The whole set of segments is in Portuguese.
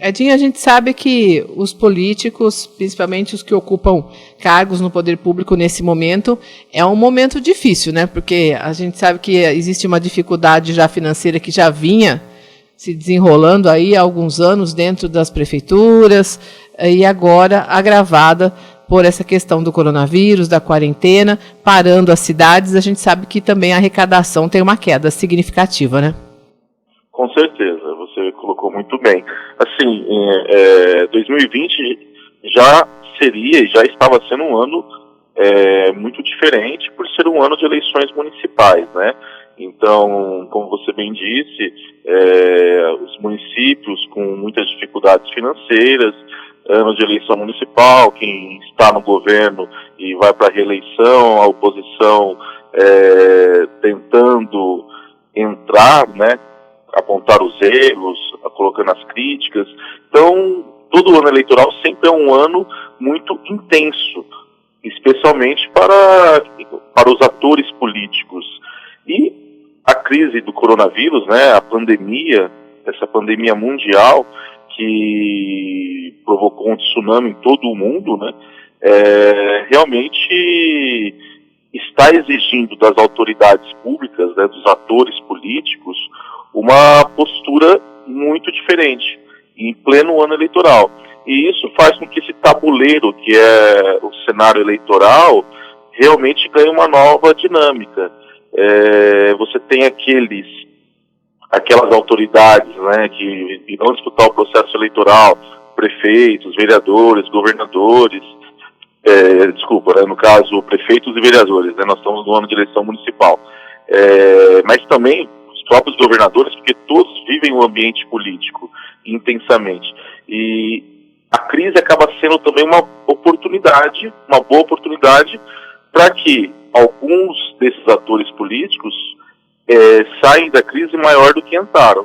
Edinho, a gente sabe que os políticos, principalmente os que ocupam cargos no poder público nesse momento, é um momento difícil, né? Porque a gente sabe que existe uma dificuldade já financeira que já vinha se desenrolando aí há alguns anos dentro das prefeituras e agora agravada por essa questão do coronavírus, da quarentena, parando as cidades. A gente sabe que também a arrecadação tem uma queda significativa, né? Com certeza, você colocou muito bem. Assim, 2020 já seria e já estava sendo um ano muito diferente por ser um ano de eleições municipais, né? Então, como você bem disse, os municípios com muitas dificuldades financeiras, ano de eleição municipal, quem está no governo e vai para a reeleição, a oposição tentando entrar, né? Apontar os erros, colocando as críticas. Então, todo ano eleitoral sempre é um ano muito intenso, especialmente para os atores políticos. E a crise do coronavírus, né, a pandemia, essa pandemia mundial que provocou um tsunami em todo o mundo, né, realmente está exigindo das autoridades públicas, né, dos atores políticos, uma postura muito diferente, em pleno ano eleitoral. E isso faz com que esse tabuleiro, que é o cenário eleitoral, realmente ganhe uma nova dinâmica. Você tem aquelas autoridades, né, que irão disputar o processo eleitoral, prefeitos, vereadores, governadores, no caso, prefeitos e vereadores, né, nós estamos no ano de eleição municipal. Mas também os próprios governadores, porque todos vivem o ambiente político intensamente. E a crise acaba sendo também uma oportunidade, uma boa oportunidade, para que alguns desses atores políticos saem da crise maior do que entraram.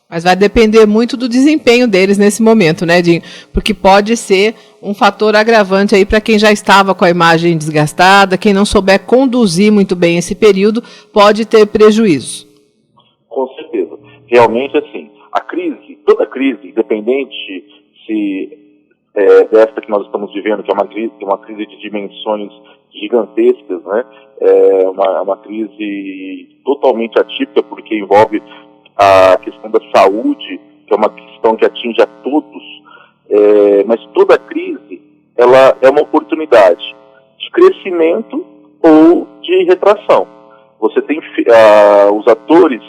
Mas vai depender muito do desempenho deles nesse momento, né, Edinho? Porque pode ser um fator agravante aí para quem já estava com a imagem desgastada, quem não souber conduzir muito bem esse período, pode ter prejuízo. Com certeza. Realmente, assim, toda crise, independente se desta que nós estamos vivendo, que é uma crise de dimensões gigantescas, né? Uma crise totalmente atípica, porque envolve a questão da saúde, que é uma questão que atinge a todos, mas toda crise, ela é uma oportunidade de crescimento ou de retração. Você tem os atores,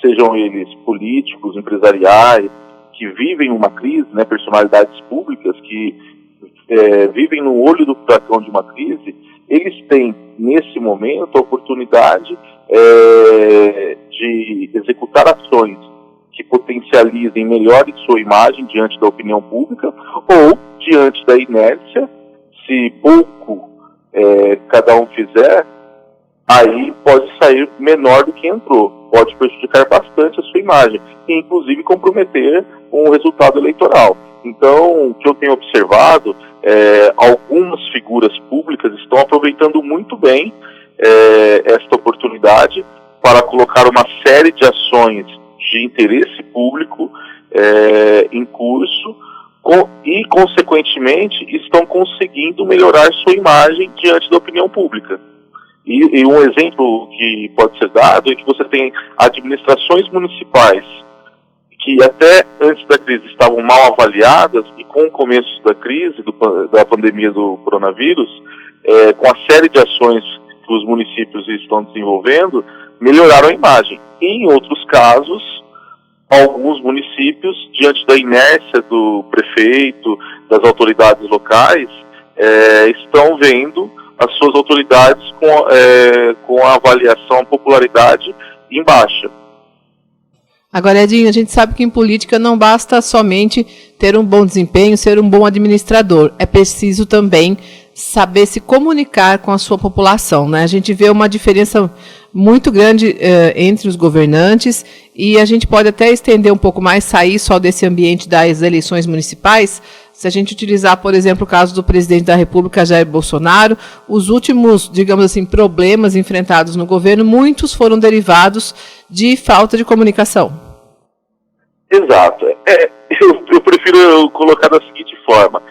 sejam eles políticos, empresariais, que vivem uma crise, né, personalidades públicas que vivem no olho do furacão de uma crise, eles têm, nesse momento, a oportunidade de executar ações que potencializem, melhorem sua imagem diante da opinião pública ou diante da inércia. Se pouco cada um fizer, aí pode sair menor do que entrou, pode prejudicar bastante a sua imagem e inclusive comprometer um resultado eleitoral. Então, o que eu tenho observado, algumas figuras públicas estão aproveitando muito bem esta oportunidade para colocar uma série de ações de interesse público em curso e, consequentemente, estão conseguindo melhorar sua imagem diante da opinião pública. E um exemplo que pode ser dado é que você tem administrações municipais que até antes da crise estavam mal avaliadas e com o começo da crise, da pandemia do coronavírus, com a série de ações que os municípios estão desenvolvendo, melhoraram a imagem. E, em outros casos, alguns municípios, diante da inércia do prefeito, das autoridades locais, estão vendo as suas autoridades com a avaliação, a popularidade em baixa. Agora, Edinho, a gente sabe que em política não basta somente ter um bom desempenho, ser um bom administrador. É preciso também saber se comunicar com a sua população, né? A gente vê uma diferença muito grande entre os governantes e a gente pode até estender um pouco mais, sair só desse ambiente das eleições municipais. Se a gente utilizar, por exemplo, o caso do presidente da República, Jair Bolsonaro, os últimos, digamos assim, problemas enfrentados no governo, muitos foram derivados de falta de comunicação. Exato. Eu prefiro colocar da seguinte forma.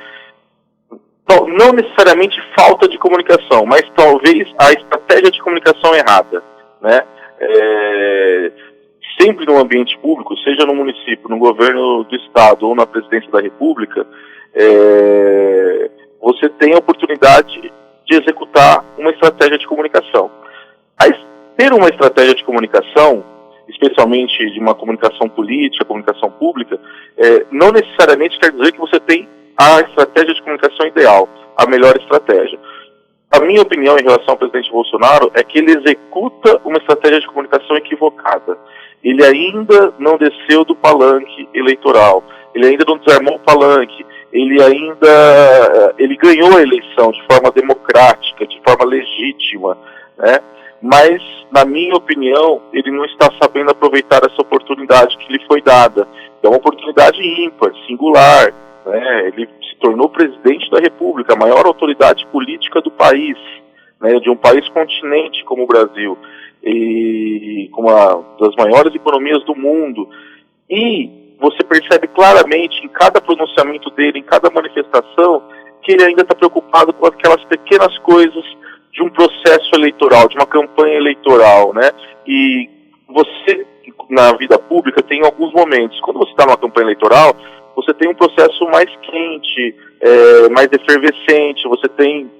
Não necessariamente falta de comunicação, mas talvez a estratégia de comunicação errada, né? Sempre no ambiente público, seja no município, no governo do estado ou na presidência da República, você tem a oportunidade de executar uma estratégia de comunicação. Ter uma estratégia de comunicação, especialmente de uma comunicação política, comunicação pública, não necessariamente quer dizer que você tem a estratégia de comunicação ideal, a melhor estratégia. A minha opinião em relação ao presidente Bolsonaro é que ele executa uma estratégia de comunicação equivocada. Ele ainda não desceu do palanque eleitoral, ele ainda não desarmou o palanque, ele ganhou a eleição de forma democrática, de forma legítima, né? Mas, na minha opinião, ele não está sabendo aproveitar essa oportunidade que lhe foi dada. É uma oportunidade ímpar, singular, né? Ele se tornou presidente da República, a maior autoridade política do país, né? De um país continente como o Brasil, e com uma das maiores economias do mundo. E você percebe claramente em cada pronunciamento dele, em cada manifestação, que ele ainda está preocupado com aquelas pequenas coisas de um processo eleitoral, de uma campanha eleitoral, né? E você, na vida pública, tem alguns momentos. Quando você está numa campanha eleitoral, você tem um processo mais quente, mais efervescente, você tem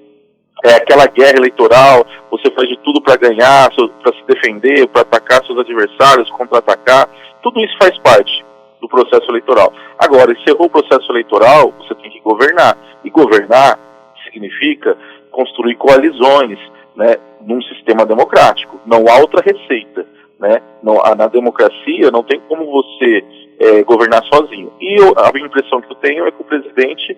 aquela guerra eleitoral, você faz de tudo para ganhar, para se defender, para atacar seus adversários, contra-atacar. Tudo isso faz parte do processo eleitoral. Agora, encerrou o processo eleitoral, você tem que governar. E governar significa construir coalizões, né, num sistema democrático. Não há outra receita, né? Na democracia não tem como você governar sozinho. E a minha impressão que eu tenho é que o presidente,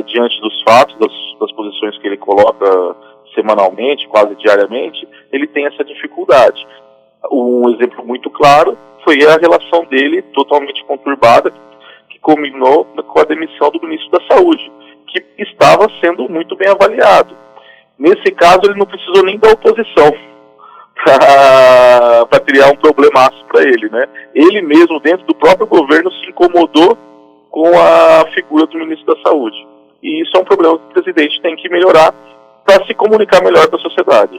diante dos fatos, das posições que ele coloca semanalmente, quase diariamente, ele tem essa dificuldade. Um exemplo muito claro foi a relação dele totalmente conturbada, que culminou com a demissão do ministro da Saúde, que estava sendo muito bem avaliado. Nesse caso, ele não precisou nem da oposição para criar um problemaço para ele, né? Ele mesmo, dentro do próprio governo, se incomodou com a figura do ministro da Saúde. E isso é um problema que o presidente tem que melhorar para se comunicar melhor com a sociedade.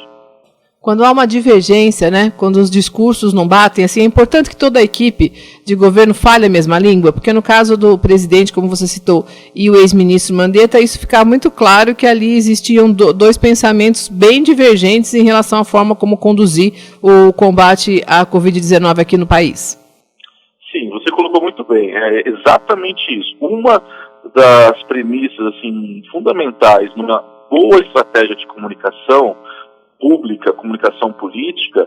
Quando há uma divergência, né, quando os discursos não batem, assim, é importante que toda a equipe de governo fale a mesma língua, porque no caso do presidente, como você citou, e o ex-ministro Mandetta, isso fica muito claro que ali existiam dois pensamentos bem divergentes em relação à forma como conduzir o combate à Covid-19 aqui no país. Sim, você colocou muito bem, é exatamente isso. Uma das premissas assim, fundamentais numa boa estratégia de comunicação pública, comunicação política,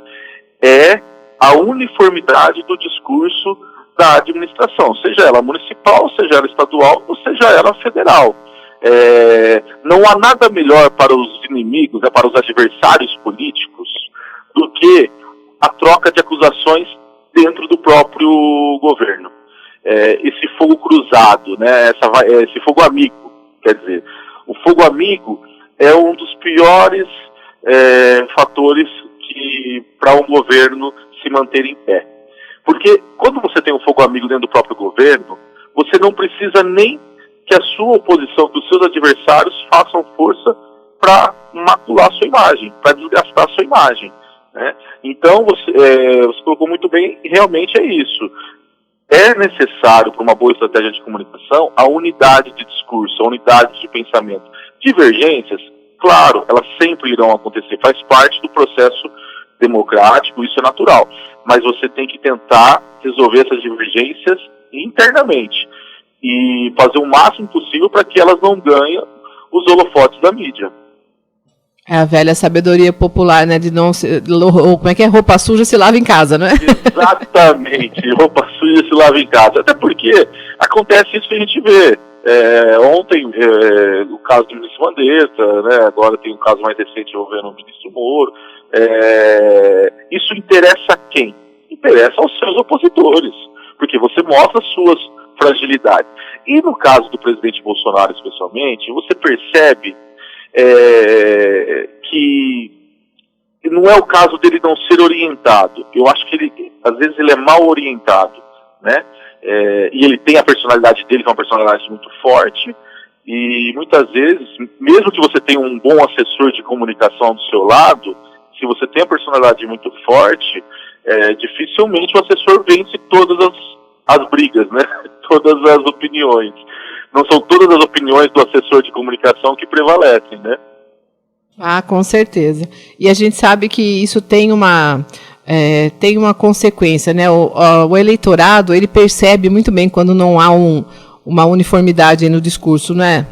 é a uniformidade do discurso da administração, seja ela municipal, seja ela estadual, ou seja ela federal. Não há nada melhor para os inimigos, para os adversários políticos, do que a troca de acusações dentro do próprio governo. Esse fogo cruzado, né, esse fogo amigo, quer dizer, o fogo amigo é um dos piores fatores para um governo se manter em pé. Porque quando você tem um fogo amigo dentro do próprio governo, você não precisa nem que a sua oposição, que os seus adversários façam força para macular a sua imagem, para desgastar a sua imagem, né? Então, você colocou muito bem, realmente é isso. É necessário, para uma boa estratégia de comunicação, a unidade de discurso, a unidade de pensamento. Divergências, claro, elas sempre irão acontecer, faz parte do processo democrático, isso é natural. Mas você tem que tentar resolver essas divergências internamente e fazer o máximo possível para que elas não ganhem os holofotes da mídia. É a velha sabedoria popular, né? De não se, como é que é? Roupa suja se lava em casa, né? Exatamente, roupa suja se lava em casa. Até porque acontece isso que a gente vê. Ontem, o caso do ministro Mandetta, né? Agora tem um caso mais recente envolvendo o ministro Moro. Isso interessa a quem? Interessa aos seus opositores, porque você mostra suas fragilidades. E no caso do presidente Bolsonaro, especialmente, você percebe que não é o caso dele não ser orientado. Eu acho que às vezes ele é mal orientado, né? E ele tem a personalidade dele, que é uma personalidade muito forte, e muitas vezes, mesmo que você tenha um bom assessor de comunicação do seu lado, se você tem a personalidade muito forte, dificilmente o assessor vence todas as brigas, né? Todas as opiniões. Não são todas as opiniões do assessor de comunicação que prevalecem, né? Ah, com certeza. E a gente sabe que isso tem uma consequência, né? O eleitorado, ele percebe muito bem quando não há uma uniformidade no discurso, não é?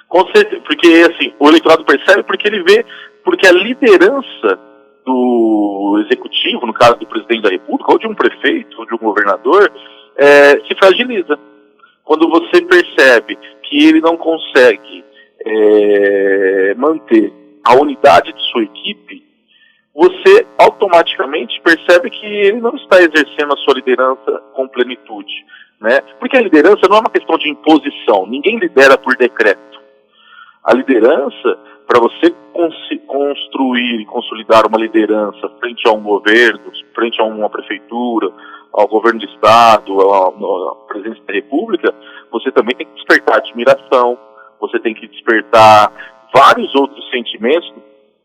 Com certeza, porque assim, o eleitorado percebe porque ele vê, porque a liderança do executivo, no caso do presidente da República, ou de um prefeito, ou de um governador, se fragiliza. Quando você percebe que ele não consegue manter a unidade de sua equipe, você automaticamente percebe que ele não está exercendo a sua liderança com plenitude, né? Porque a liderança não é uma questão de imposição, ninguém lidera por decreto. A liderança, para você construir e consolidar uma liderança frente a um governo, frente a uma prefeitura, ao governo do Estado, à presidência da República, você também tem que despertar admiração, você tem que despertar vários outros sentimentos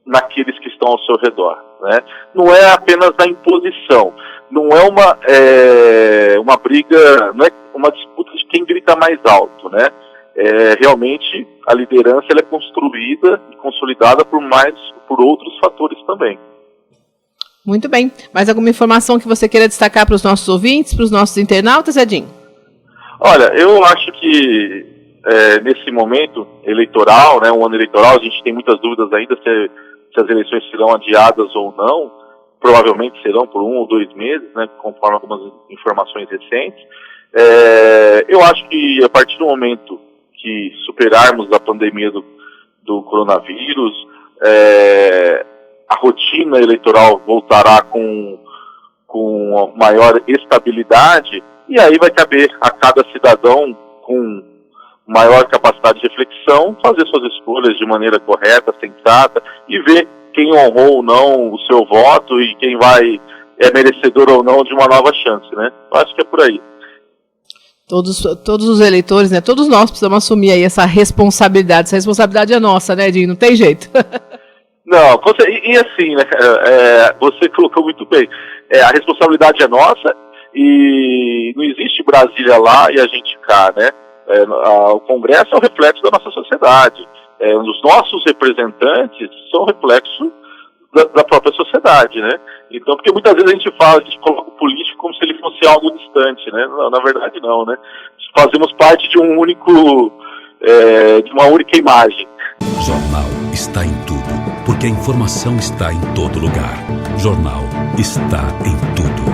naqueles que estão ao seu redor, né? Não é apenas a imposição, não é uma briga, não é uma disputa de quem grita mais alto, né? Realmente a liderança ela é construída e consolidada por outros fatores também. Muito bem. Mais alguma informação que você queira destacar para os nossos ouvintes, para os nossos internautas, Edinho? Olha, eu acho que nesse momento eleitoral, né, um ano eleitoral, a gente tem muitas dúvidas ainda se as eleições serão adiadas ou não. Provavelmente serão por 1 ou 2 meses, né, conforme algumas informações recentes. Eu acho que a partir do momento que superarmos a pandemia do coronavírus, a rotina eleitoral voltará com maior estabilidade, e aí vai caber a cada cidadão com maior capacidade de reflexão fazer suas escolhas de maneira correta, sensata, e ver quem honrou ou não o seu voto e quem é merecedor ou não de uma nova chance, né? Eu acho que é por aí. Todos os eleitores, né? Todos nós precisamos assumir aí essa responsabilidade. Essa responsabilidade é nossa, né, Edinho? Não tem jeito. Não, e assim, né, você colocou muito bem, a responsabilidade é nossa e não existe Brasília lá e a gente cá, né? O Congresso é o reflexo da nossa sociedade, os nossos representantes são reflexo da própria sociedade, né? Então, porque muitas vezes a gente coloca o político como se ele fosse algo distante, né? Não, na verdade não, né? Fazemos parte de de uma única imagem. O jornal está em tudo, porque a informação está em todo lugar. Jornal está em tudo.